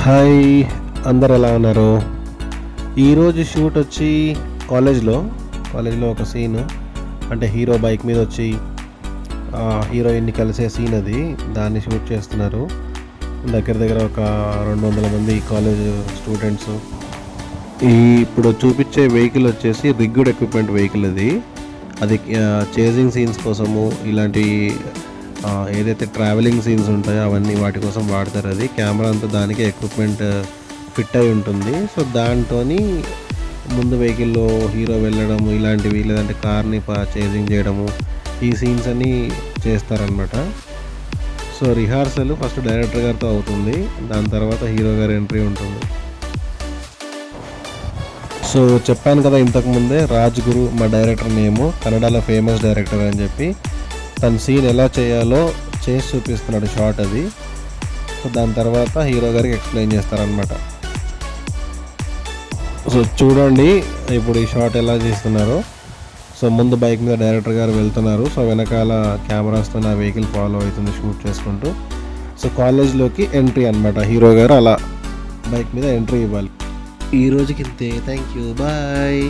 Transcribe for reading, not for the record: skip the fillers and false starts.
Hi, అందరు ఎలా ఉన్నారు? ఈరోజు షూట్ వచ్చి కాలేజ్లో ఒక సీన్, అంటే హీరో బైక్ మీద వచ్చి హీరోయిన్ని కలిసే సీన్ అది. దాన్ని షూట్ చేస్తున్నారు. దగ్గర దగ్గర ఒక 200 మంది కాలేజ్ స్టూడెంట్స్. ఇప్పుడు చూపించే వెహికల్ వచ్చేసి రిగ్గుడ్ ఎక్విప్మెంట్ వెహికల్ అది చేజింగ్ సీన్స్ కోసము, ఇలాంటి ఏదైతే ట్రావెలింగ్ సీన్స్ ఉంటాయో అవన్నీ వాటి కోసం వాడతారు. అది కెమెరా అంతా దానికి ఎక్విప్మెంట్ ఫిట్ అయి ఉంటుంది. సో దాంతో ముందు వెహికల్లో హీరో వెళ్ళడము ఇలాంటివి, లేదంటే కార్ని చేజింగ్ చేయడము, ఈ సీన్స్ అన్నీ చేస్తారనమాట. సో రిహార్సల్ ఫస్ట్ డైరెక్టర్ గారితో అవుతుంది, దాని తర్వాత హీరో గారి ఎంట్రీ ఉంటుంది. సో చెప్పాను కదా ఇంతకుముందే, రాజ్ గురు మా డైరెక్టర్ నేము, కన్నడలో ఫేమస్ డైరెక్టర్ అని చెప్పి. తన సీన్ ఎలా చేయాలో చేసి చూపిస్తున్నాడు షాట్ అది. సో దాని తర్వాత హీరో గారికి ఎక్స్ప్లెయిన్ చేస్తారనమాట. సో చూడండి ఇప్పుడు ఈ షాట్ ఎలా చేస్తున్నారో. సో ముందు బైక్ మీద డైరెక్టర్ గారు వెళ్తున్నారు. సో వెనకాల కెమెరాస్తో నా వెహికల్ ఫాలో అవుతుంది షూట్ చేసుకుంటూ. సో కాలేజ్లోకి ఎంట్రీ అనమాట. హీరో గారు అలా బైక్ మీద ఎంట్రీ ఇవ్వాలి. ఈ రోజుకి ఇంతే. Thank you, bye.